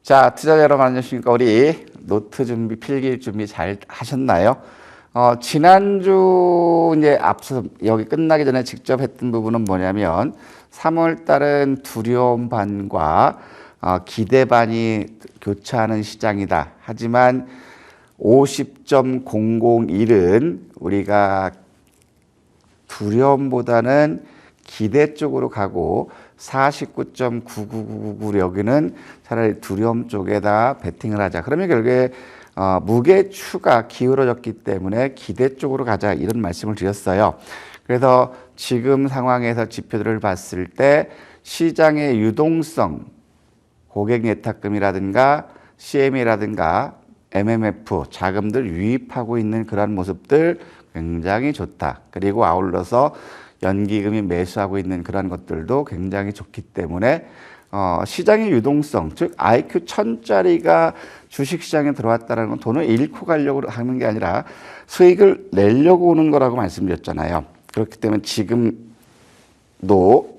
자, 투자자 여러분 안녕하십니까? 우리 노트 준비, 필기 준비 잘 하셨나요? 지난주 이제 앞서 여기 끝나기 전에 직접 했던 부분은 뭐냐면 3월 달은 두려움 반과 기대 반이 교차하는 시장이다. 하지만 50.001은 우리가 두려움보다는 기대 쪽으로 가고 49.9999 여기는 차라리 두려움 쪽에다 베팅을 하자. 그러면 결국에 무게추가 기울어졌기 때문에 기대 쪽으로 가자 이런 말씀을 드렸어요. 그래서 지금 상황에서 지표들을 봤을 때 시장의 유동성, 고객 예탁금이라든가 CM이라든가 MMF 자금들 유입하고 있는 그런 모습들 굉장히 좋다. 그리고 아울러서 연기금이 매수하고 있는 그런 것들도 굉장히 좋기 때문에 시장의 유동성, 즉 IQ 1000짜리가 주식시장에 들어왔다는 건 돈을 잃고 가려고 하는 게 아니라 수익을 내려고 오는 거라고 말씀드렸잖아요. 그렇기 때문에 지금도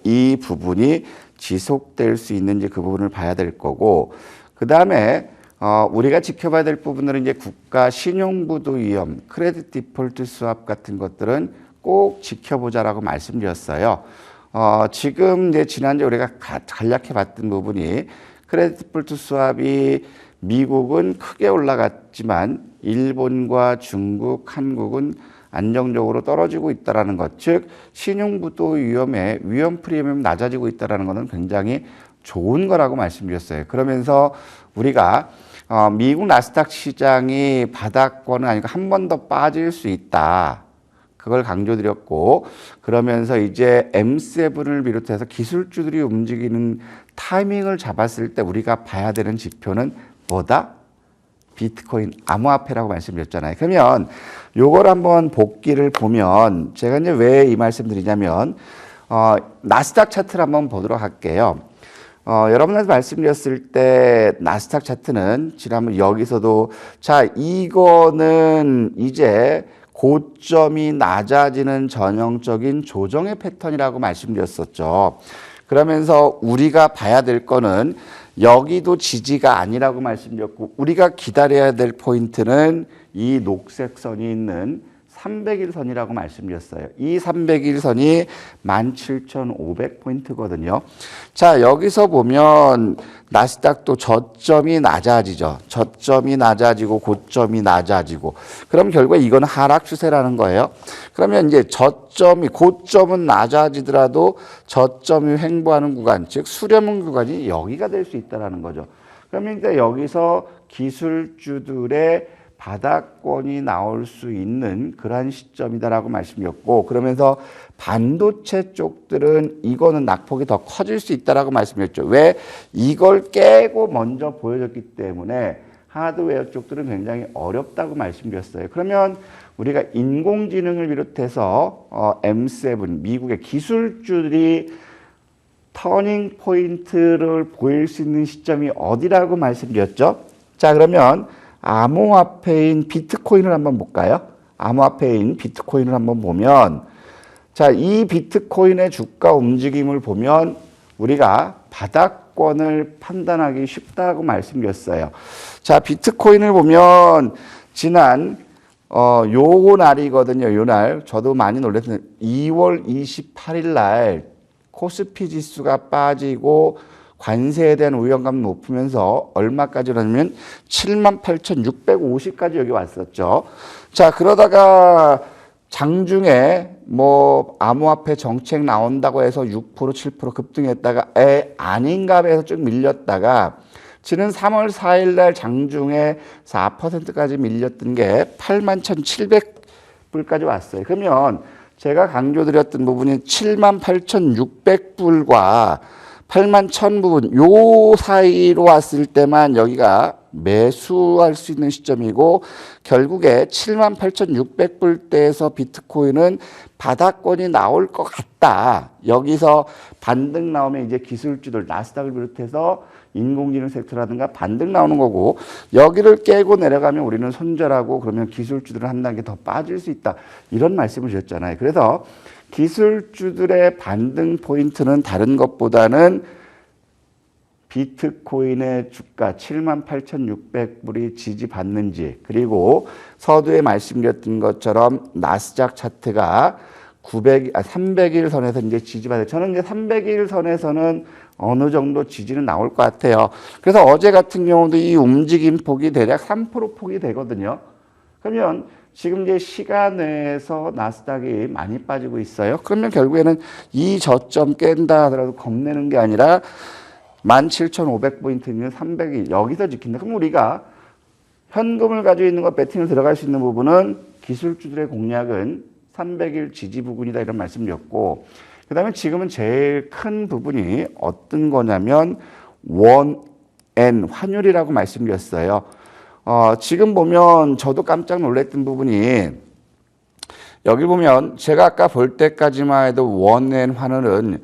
이 부분이 지속될 수 있는지 그 부분을 봐야 될 거고, 그 다음에 우리가 지켜봐야 될 부분들은 이제 국가 신용부도 위험, 크레딧 디폴트 스왑 같은 것들은 꼭 지켜보자라고 말씀드렸어요. 지금 이제 지난주에 우리가 간략히 봤던 부분이 크레딧 디폴트 스왑이 미국은 크게 올라갔지만 일본과 중국, 한국은 안정적으로 떨어지고 있다는 것, 즉 신용부도 위험에 위험 프리미엄이 낮아지고 있다는 것은 굉장히 좋은 거라고 말씀드렸어요. 그러면서 우리가 미국 나스닥 시장이 바닥권은 아니고 한 번 더 빠질 수 있다. 그걸 강조드렸고, 그러면서 이제 M7을 비롯해서 기술주들이 움직이는 타이밍을 잡았을 때 우리가 봐야 되는 지표는 뭐다? 비트코인 암호화폐라고 말씀드렸잖아요. 그러면 요걸 한번 복기를 보면 제가 이제 왜 이 말씀 드리냐면 나스닥 차트를 한번 보도록 할게요. 여러분한테 말씀드렸을 때 나스닥 차트는 지난번 여기서도 자 이거는 이제 고점이 낮아지는 전형적인 조정의 패턴이라고 말씀드렸었죠. 그러면서 우리가 봐야 될 거는 여기도 지지가 아니라고 말씀드렸고, 우리가 기다려야 될 포인트는 이 녹색 선이 있는 300일 선이라고 말씀드렸어요. 이 300일 선이 17,500포인트거든요. 자, 여기서 보면 나스닥도 저점이 낮아지죠. 저점이 낮아지고 고점이 낮아지고. 그럼 결국에 이건 하락 추세라는 거예요. 그러면 이제 고점은 낮아지더라도 저점이 횡보하는 구간, 즉 수렴은 구간이 여기가 될 수 있다는 거죠. 그러면 이제 여기서 기술주들의 바닥권이 나올 수 있는 그러한 시점이다라고 말씀드렸고, 그러면서 반도체 쪽들은 이거는 낙폭이 더 커질 수 있다라고 말씀드렸죠. 왜? 이걸 깨고 먼저 보여줬기 때문에 하드웨어 쪽들은 굉장히 어렵다고 말씀드렸어요. 그러면 우리가 인공지능을 비롯해서 M7, 미국의 기술주들이 터닝 포인트를 보일 수 있는 시점이 어디라고 말씀드렸죠? 자, 그러면 암호화폐인 비트코인을 한번 볼까요? 암호화폐인 비트코인을 한번 보면, 자, 이 비트코인의 주가 움직임을 보면 우리가 바닥권을 판단하기 쉽다고 말씀드렸어요. 자, 비트코인을 보면 지난 요 날이거든요. 요 날 저도 많이 놀랐어요. 2월 28일 날 코스피 지수가 빠지고 관세에 대한 우려감이 높으면서 얼마까지 오냐면 78,650까지 여기 왔었죠. 자, 그러다가 장중에 뭐 암호화폐 정책 나온다고 해서 6%, 7% 급등했다가 아닌가 해서 좀 밀렸다가 지난 3월 4일 날 장중에 4%까지 밀렸던 게 81,700불까지 왔어요. 그러면 제가 강조드렸던 부분이 78,600불과 81,000 부분 요 사이로 왔을 때만 여기가 매수할 수 있는 시점이고, 결국에 78,600불대에서 비트코인은 바닥권이 나올 것 같다. 여기서 반등 나오면 이제 기술주들 나스닥을 비롯해서 인공지능 섹터라든가 반등 나오는 거고, 여기를 깨고 내려가면 우리는 손절하고 그러면 기술주들은 한 단계 더 빠질 수 있다. 이런 말씀을 주셨잖아요. 그래서 기술주들의 반등 포인트는 다른 것보다는 비트코인의 주가 78,600불이 지지받는지, 그리고 서두에 말씀드렸던 것처럼 나스닥 차트가 300일 선에서 이제 지지받아요. 저는 이제 300일 선에서는 어느 정도 지지는 나올 것 같아요. 그래서 어제 같은 경우도 이 움직임 폭이 대략 3% 폭이 되거든요. 그러면 지금 이제 시간 내에서 나스닥이 많이 빠지고 있어요. 그러면 결국에는 이 저점 깬다 하더라도 겁내는 게 아니라 17,500포인트 있는 300이 여기서 지킨다. 그럼 우리가 현금을 가지고 있는 거 배팅을 들어갈 수 있는 부분은 기술주들의 공략은 300일 지지 부근이다 이런 말씀드렸고, 그 다음에 지금은 제일 큰 부분이 어떤 거냐면 원엔 환율이라고 말씀드렸어요. 지금 보면 저도 깜짝 놀랐던 부분이 여기 보면 제가 아까 볼 때까지만 해도 원엔 환율은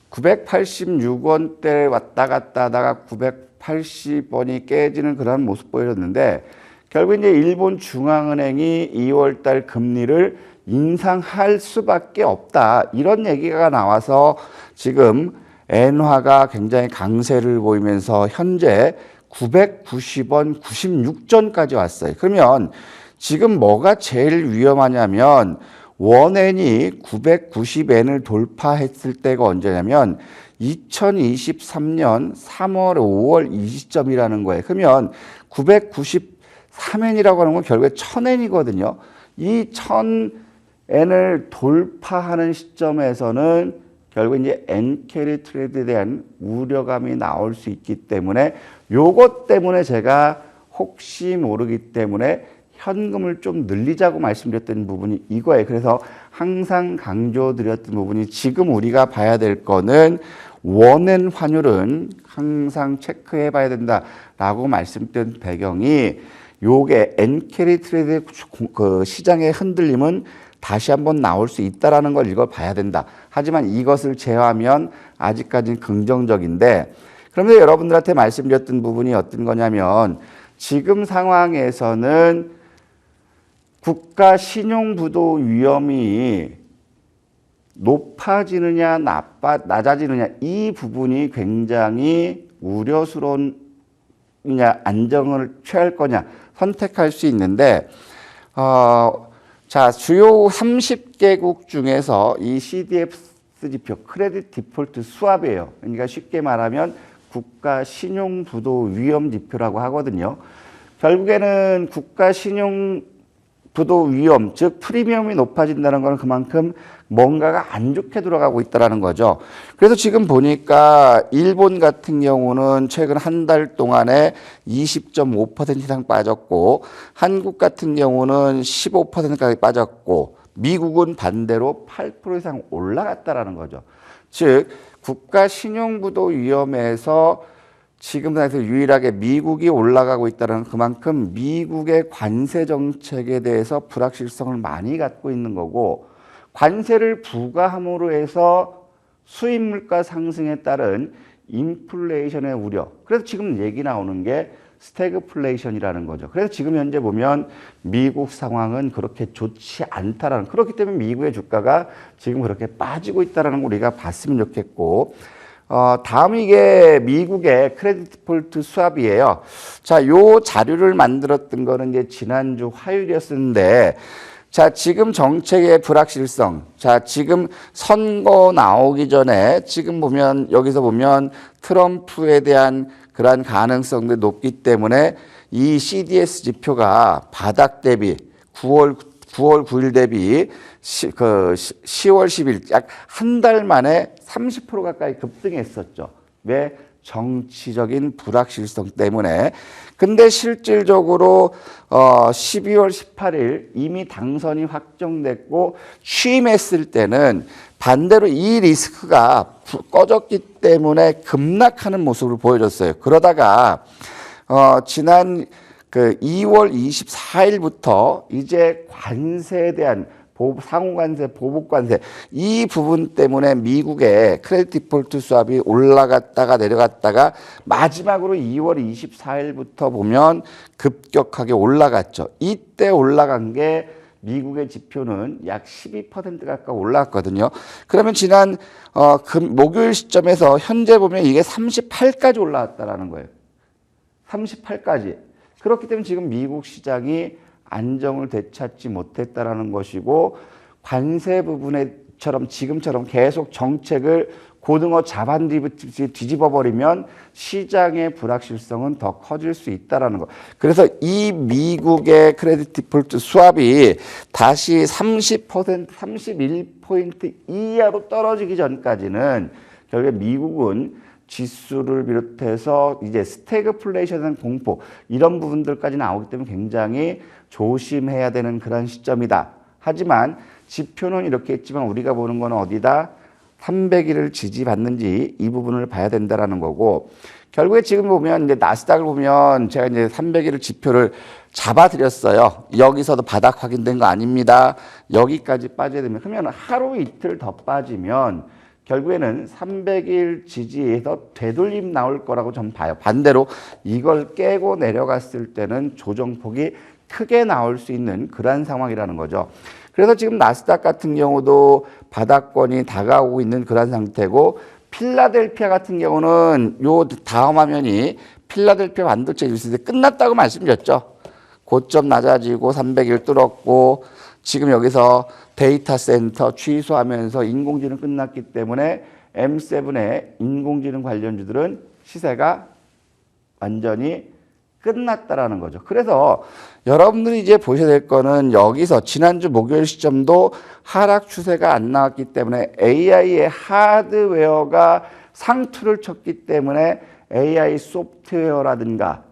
986원대 왔다 갔다 하다가 980원이 깨지는 그런 모습 보였는데, 결국 이제 일본 중앙은행이 2월 달 금리를 인상할 수밖에 없다 이런 얘기가 나와서 지금 엔화가 굉장히 강세를 보이면서 현재 990원 96전까지 왔어요. 그러면 지금 뭐가 제일 위험하냐면 원엔이 990엔을 돌파했을 때가 언제냐면 2023년 3월, 5월 이 시점이라는 거예요. 그러면 993엔이라고 하는 건 결국에 1000엔이거든요. 이 1000엔을 돌파하는 시점에서는 결국 이제 엔캐리 트레이드에 대한 우려감이 나올 수 있기 때문에 요것 때문에 제가 혹시 모르기 때문에 현금을 좀 늘리자고 말씀드렸던 부분이 이거예요. 그래서 항상 강조드렸던 부분이 지금 우리가 봐야 될 거는 원엔 환율은 항상 체크해 봐야 된다라고 말씀드린 배경이 요게 엔캐리 트레이드 그 시장의 흔들림은 다시 한번 나올 수 있다라는 걸 이걸 봐야 된다. 하지만 이것을 제외하면 아직까지는 긍정적인데, 그런데 여러분들한테 말씀드렸던 부분이 어떤 거냐면 지금 상황에서는 국가 신용 부도 위험이 높아지느냐 낮아지느냐 이 부분이 굉장히 우려스러우냐 안정을 취할 거냐 선택할 수 있는데, 자, 주요 30개국 중에서 이 CDS 지표 크레딧 디폴트 스왑이에요. 그러니까 쉽게 말하면 국가 신용 부도 위험 지표라고 하거든요. 결국에는 국가 신용 부도 위험, 즉 프리미엄이 높아진다는 것은 그만큼 뭔가가 안 좋게 돌아가고 있다는 거죠. 그래서 지금 보니까 일본 같은 경우는 최근 한 달 동안에 20.5% 이상 빠졌고, 한국 같은 경우는 15%까지 빠졌고, 미국은 반대로 8% 이상 올라갔다라는 거죠. 즉 국가 신용부도 위험해서 지금 상황에서 유일하게 미국이 올라가고 있다는 그만큼 미국의 관세 정책에 대해서 불확실성을 많이 갖고 있는 거고, 관세를 부과함으로 해서 수입 물가 상승에 따른 인플레이션의 우려. 그래서 지금 얘기 나오는 게 스태그플레이션이라는 거죠. 그래서 지금 현재 보면 미국 상황은 그렇게 좋지 않다라는, 그렇기 때문에 미국의 주가가 지금 그렇게 빠지고 있다는 걸 우리가 봤으면 좋겠고, 다음 이게 미국의 크레딧 디폴트 스왑이에요. 자, 요 자료를 만들었던 거는 이제 지난주 화요일이었는데, 자, 지금 정책의 불확실성. 자, 지금 선거 나오기 전에 지금 보면 여기서 보면 트럼프에 대한 그러한 가능성도 높기 때문에 이 CDS 지표가 바닥 대비 9월 9일 대비 10월 10일 약 한 달 만에 30% 가까이 급등했었죠. 왜? 정치적인 불확실성 때문에. 근데 실질적으로 12월 18일 이미 당선이 확정됐고 취임했을 때는 반대로 이 리스크가 꺼졌기 때문에 급락하는 모습을 보여줬어요. 그러다가 지난 2월 24일부터 이제 관세에 대한 상호관세, 보복관세 이 부분 때문에 미국의 크레딧 디폴트 스왑이 올라갔다가 내려갔다가 마지막으로 2월 24일부터 보면 급격하게 올라갔죠. 이때 올라간 게 미국의 지표는 약 12% 가까이 올라왔거든요. 그러면 지난 목요일 시점에서 현재 보면 이게 38까지 올라왔다라는 거예요. 38까지. 그렇기 때문에 지금 미국 시장이 안정을 되찾지 못했다라는 것이고, 관세 부분에처럼 지금처럼 계속 정책을 고등어 잡아뒤집어 버리면 시장의 불확실성은 더 커질 수 있다라는 거. 그래서 이 미국의 크레딧 디폴트 수합이 다시 30%, 31포인트 이하로 떨어지기 전까지는 결국에 미국은 지수를 비롯해서 이제 스태그플레이션의 공포 이런 부분들까지 나오기 때문에 굉장히 조심해야 되는 그런 시점이다. 하지만 지표는 이렇게 했지만 우리가 보는 건 어디다? 300일을 지지받는지 이 부분을 봐야 된다라는 거고, 결국에 지금 보면 이제 나스닥을 보면 제가 이제 300일을 지표를 잡아드렸어요. 여기서도 바닥 확인된 거 아닙니다. 여기까지 빠져야 되면, 그러면 하루 이틀 더 빠지면 결국에는 300일 지지에서 되돌림 나올 거라고 전 봐요. 반대로 이걸 깨고 내려갔을 때는 조정폭이 크게 나올 수 있는 그러한 상황이라는 거죠. 그래서 지금 나스닥 같은 경우도 바닥권이 다가오고 있는 그런 상태고, 필라델피아 같은 경우는 요 다음 화면이 필라델피아 반도체 뉴스인데 끝났다고 말씀드렸죠. 고점 낮아지고 300일 뚫었고, 지금 여기서 데이터 센터 취소하면서 인공지능 끝났기 때문에 M7의 인공지능 관련주들은 시세가 완전히 끝났다라는 거죠. 그래서 여러분들이 이제 보셔야 될 거는, 여기서 지난주 목요일 시점도 하락 추세가 안 나왔기 때문에 AI의 하드웨어가 상투를 쳤기 때문에 AI 소프트웨어라든가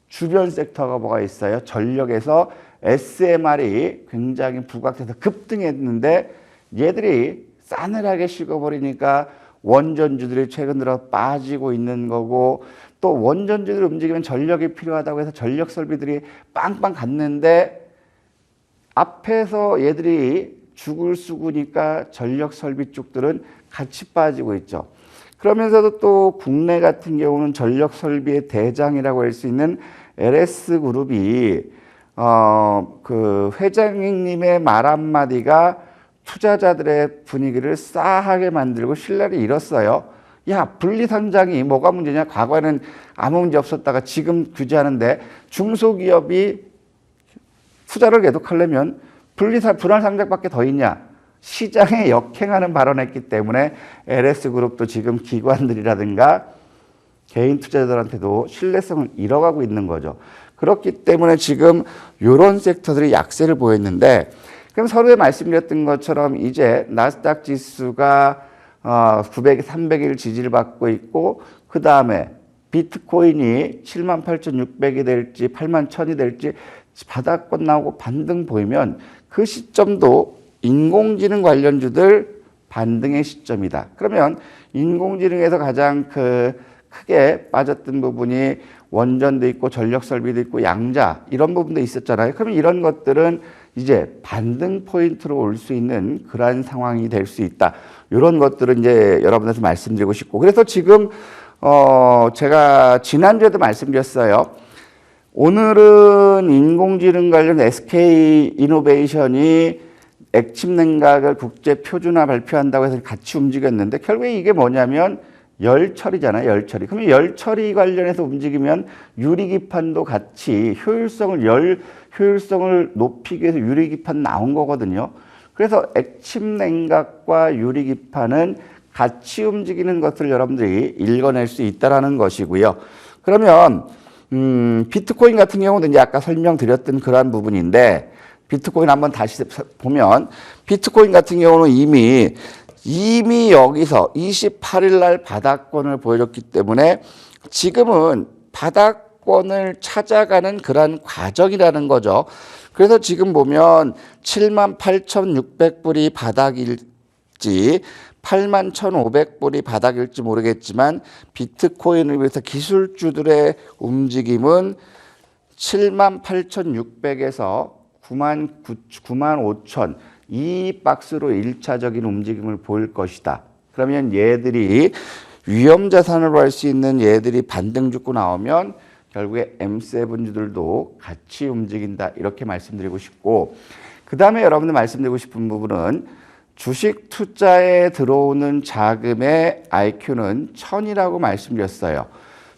주변 섹터가 뭐가 있어요? 전력에서 SMR이 굉장히 부각돼서 급등했는데 얘들이 싸늘하게 식어버리니까 원전주들이 최근 들어 빠지고 있는 거고, 또 원전주들 움직이면 전력이 필요하다고 해서 전력 설비들이 빵빵 갔는데 앞에서 얘들이 죽을 수구니까 전력 설비 쪽들은 같이 빠지고 있죠. 그러면서도 또 국내 같은 경우는 전력 설비의 대장이라고 할 수 있는 LS그룹이 그 회장님의 말 한마디가 투자자들의 분위기를 싸하게 만들고 신뢰를 잃었어요. 야, 분리상장이 뭐가 문제냐? 과거에는 아무 문제 없었다가 지금 규제하는데 중소기업이 투자를 계속하려면 분할상장밖에 더 있냐? 시장에 역행하는 발언을 했기 때문에 LS그룹도 지금 기관들이라든가 개인 투자자들한테도 신뢰성을 잃어가고 있는 거죠. 그렇기 때문에 지금 이런 섹터들이 약세를 보였는데, 그럼 서두에 말씀드렸던 것처럼 이제 나스닥 지수가 900, 300일 지지를 받고 있고, 그 다음에 비트코인이 78,600이 될지 81,000이 될지 바닥권 나오고 반등 보이면 그 시점도 인공지능 관련주들 반등의 시점이다. 그러면 인공지능에서 가장 크게 빠졌던 부분이 원전도 있고 전력 설비도 있고 양자 이런 부분도 있었잖아요. 그러면 이런 것들은 이제 반등 포인트로 올 수 있는 그러한 상황이 될 수 있다. 이런 것들은 이제 여러분한테 말씀드리고 싶고, 그래서 지금 제가 지난주에도 말씀드렸어요. 오늘은 인공지능 관련 SK 이노베이션이 액침 냉각을 국제 표준화 발표한다고 해서 같이 움직였는데, 결국에 이게 뭐냐면 열처리잖아요. 열처리. 그러면 열처리 관련해서 움직이면 유리기판도 같이 효율성을 높이기 위해서 유리기판 나온 거거든요. 그래서 액침 냉각과 유리기판은 같이 움직이는 것을 여러분들이 읽어낼 수 있다라는 것이고요. 그러면 비트코인 같은 경우는 이제 아까 설명드렸던 그러한 부분인데, 비트코인 한번 다시 보면 비트코인 같은 경우는 이미 여기서 28일 날 바닥권을 보여줬기 때문에 지금은 바닥권을 찾아가는 그런 과정이라는 거죠. 그래서 지금 보면 78,600불이 바닥일지 81,500불이 바닥일지 모르겠지만, 비트코인을 위해서 기술주들의 움직임은 78,600에서 95,000 이 박스로 1차적인 움직임을 보일 것이다. 그러면 얘들이 위험자산으로 할 수 있는 얘들이 반등 죽고 나오면 결국에 M7주들도 같이 움직인다. 이렇게 말씀드리고 싶고, 그 다음에 여러분들 말씀드리고 싶은 부분은 주식 투자에 들어오는 자금의 IQ는 1000이라고 말씀드렸어요.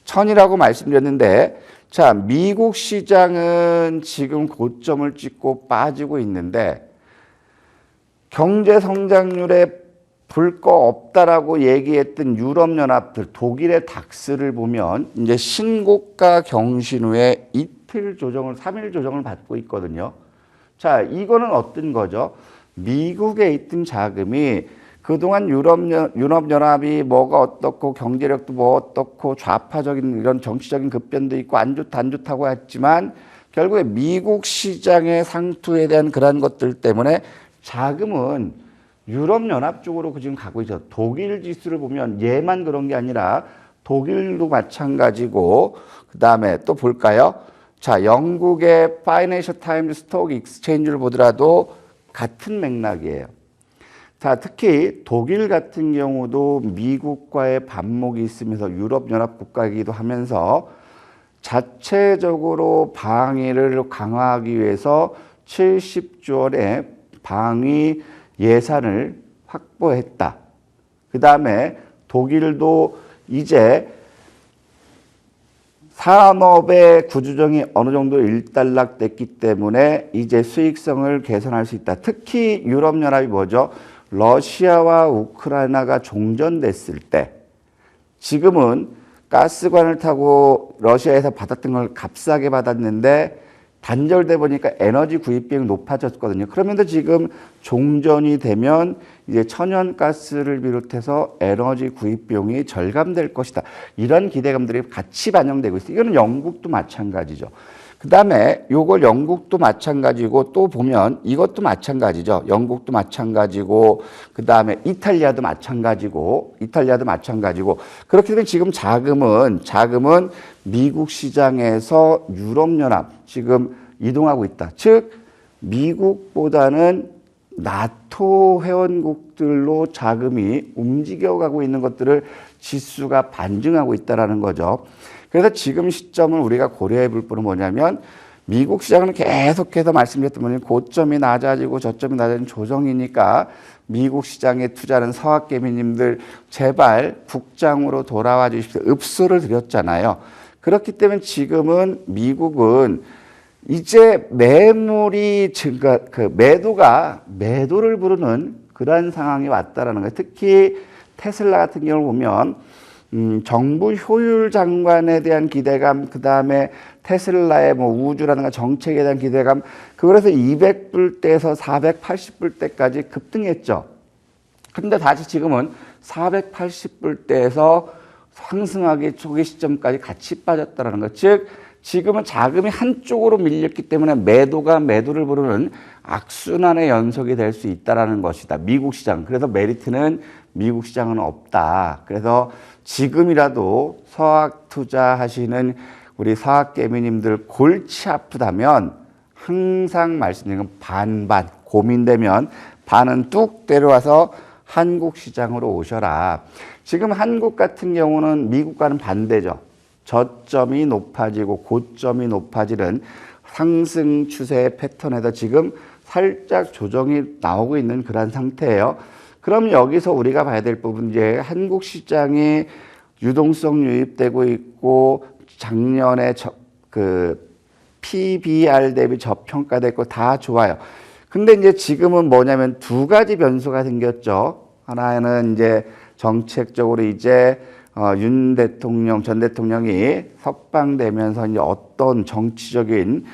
1000이라고 말씀드렸는데, 자, 미국 시장은 지금 고점을 찍고 빠지고 있는데, 경제 성장률에 볼 거 없다라고 얘기했던 유럽연합들, 독일의 닥스를 보면 이제 신고가 경신 후에 이틀 조정을, 3일 조정을 받고 있거든요. 자, 이거는 어떤 거죠? 미국에 있던 자금이 그동안 유럽연합이 뭐가 어떻고 경제력도 뭐 어떻고 좌파적인 이런 정치적인 급변도 있고 안 좋다 안 좋다고 했지만 결국에 미국 시장의 상투에 대한 그런 것들 때문에 자금은 유럽연합 쪽으로 지금 가고 있죠. 독일 지수를 보면 얘만 그런 게 아니라 독일도 마찬가지고 그 다음에 또 볼까요? 자, 영국의 파이낸셜 타임즈 스톡 익스체인지를 보더라도 같은 맥락이에요. 자, 특히 독일 같은 경우도 미국과의 반목이 있으면서 유럽연합 국가이기도 하면서 자체적으로 방위를 강화하기 위해서 70조 원의 방위 예산을 확보했다. 그 다음에 독일도 이제 산업의 구조정이 어느 정도 일단락됐기 때문에 이제 수익성을 개선할 수 있다. 특히 유럽연합이 뭐죠? 러시아와 우크라이나가 종전됐을 때 지금은 가스관을 타고 러시아에서 받았던 걸 값싸게 받았는데 단절돼 보니까 에너지 구입 비용이 높아졌거든요. 그러면서 지금 종전이 되면 이제 천연가스를 비롯해서 에너지 구입 비용이 절감될 것이다. 이런 기대감들이 같이 반영되고 있어요. 이거는 영국도 마찬가지죠. 그 다음에 요걸 영국도 마찬가지고 또 보면 이것도 마찬가지죠. 영국도 마찬가지고 그 다음에 이탈리아도 마찬가지고 그렇게 되면 지금 자금은 미국 시장에서 유럽연합 지금 이동하고 있다. 즉 미국보다는 나토 회원국들로 자금이 움직여가고 있는 것들을 지수가 반증하고 있다는 거죠. 그래서 지금 시점을 우리가 고려해 볼 부분은 뭐냐면 미국 시장은 계속해서 말씀드렸던 분이 고점이 낮아지고 저점이 낮아지는 조정이니까 미국 시장에 투자하는 서학개미님들 제발 국장으로 돌아와 주십시오. 읍소를 드렸잖아요. 그렇기 때문에 지금은 미국은 이제 매물이 증가, 매도를 부르는 그러한 상황이 왔다라는 거예요. 특히 테슬라 같은 경우를 보면 정부 효율 장관에 대한 기대감, 그 다음에 테슬라의 뭐 우주라든가 정책에 대한 기대감, 그래서 200불대에서 480불대까지 급등했죠. 근데 다시 지금은 480불대에서 상승하기 초기 시점까지 같이 빠졌다는 것. 즉, 지금은 자금이 한쪽으로 밀렸기 때문에 매도가 매도를 부르는 악순환의 연속이 될 수 있다는 것이다. 미국 시장. 그래서 메리트는 미국 시장은 없다. 그래서 지금이라도 서학 투자하시는 우리 서학개미님들 골치 아프다면 항상 말씀드리는 건 반반. 고민되면 반은 뚝 내려와서 한국 시장으로 오셔라. 지금 한국 같은 경우는 미국과는 반대죠. 저점이 높아지고 고점이 높아지는 상승 추세의 패턴에서 지금 살짝 조정이 나오고 있는 그런 상태예요. 그럼 여기서 우리가 봐야 될 부분, 이제 한국 시장이 유동성 유입되고 있고 작년에 PBR 대비 저평가됐고 다 좋아요. 근데 이제 지금은 뭐냐면 두 가지 변수가 생겼죠. 하나는 이제 정책적으로 이제 윤 대통령, 전 대통령이 석방되면서 이제 어떤 정치적인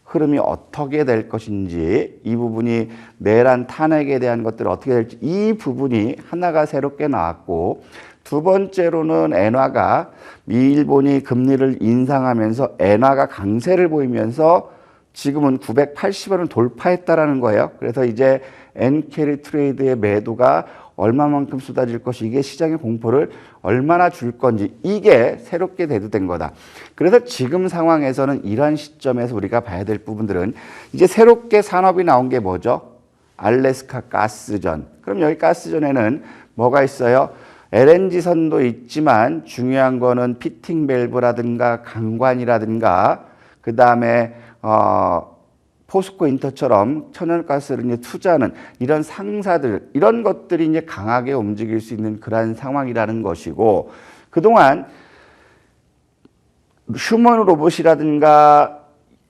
흐름이 어떻게 될 것인지, 이 부분이 내란 탄핵에 대한 것들이 어떻게 될지, 이 부분이 하나가 새롭게 나왔고, 두 번째로는 엔화가 일본이 금리를 인상하면서 엔화가 강세를 보이면서 지금은 980원을 돌파했다라는 거예요. 그래서 이제 엔캐리 트레이드의 매도가 얼마만큼 쏟아질 것이, 이게 시장의 공포를 얼마나 줄 건지, 이게 새롭게 대두된 거다. 그래서 지금 상황에서는 이러한 시점에서 우리가 봐야 될 부분들은 이제 새롭게 산업이 나온 게 뭐죠? 알래스카 가스전. 그럼 여기 가스전에는 뭐가 있어요? LNG선도 있지만 중요한 거는 피팅 밸브라든가 강관이라든가 그 다음에 포스코 인터처럼 천연가스를 이제 투자하는 이런 상사들, 이런 것들이 이제 강하게 움직일 수 있는 그러한 상황이라는 것이고, 그동안 휴먼 로봇이라든가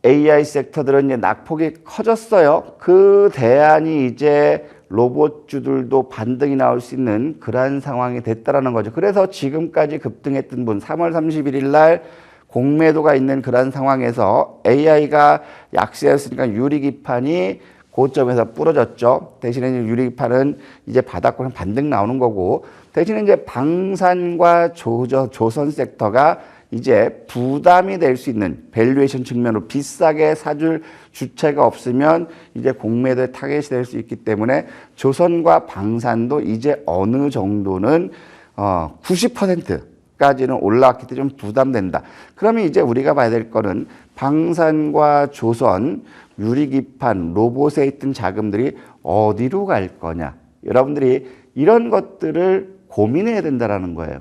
AI 섹터들은 이제 낙폭이 커졌어요. 그 대안이 이제 로봇주들도 반등이 나올 수 있는 그러한 상황이 됐다라는 거죠. 그래서 지금까지 급등했던 분, 3월 31일 날 공매도가 있는 그런 상황에서 AI가 약세였으니까 유리기판이 고점에서 부러졌죠. 대신에 유리기판은 이제 바닥으로 반등 나오는 거고, 대신에 이제 방산과 조선 섹터가 이제 부담이 될 수 있는 밸류에이션 측면으로 비싸게 사줄 주체가 없으면 이제 공매도에 타겟이 될 수 있기 때문에 조선과 방산도 이제 어느 정도는 90%까지는 올라왔기 때문에 좀 부담된다. 그러면 이제 우리가 봐야 될 거는 방산과 조선, 유리기판, 로봇에 있던 자금들이 어디로 갈 거냐. 여러분들이 이런 것들을 고민해야 된다는 거예요.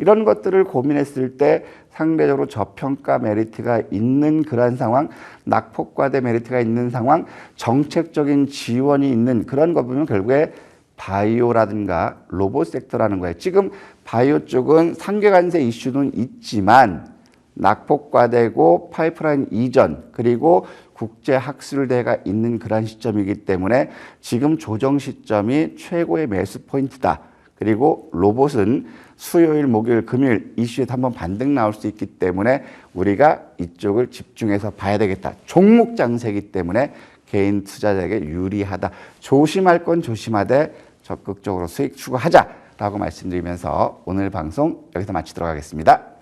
이런 것들을 고민했을 때 상대적으로 저평가 메리트가 있는 그런 상황, 낙폭과대 메리트가 있는 상황, 정책적인 지원이 있는 그런 거 보면 결국에 바이오라든가 로봇 섹터라는 거예요. 지금 바이오 쪽은 상계관세 이슈는 있지만 낙폭과대고 파이프라인 이전 그리고 국제학술대가 있는 그런 시점이기 때문에 지금 조정 시점이 최고의 매수 포인트다. 그리고 로봇은 수요일, 목요일, 금요일 이슈에도 한번 반등 나올 수 있기 때문에 우리가 이쪽을 집중해서 봐야 되겠다. 종목 장세이기 때문에 개인 투자자에게 유리하다. 조심할 건 조심하되 적극적으로 수익 추구하자라고 말씀드리면서 오늘 방송 여기서 마치도록 하겠습니다.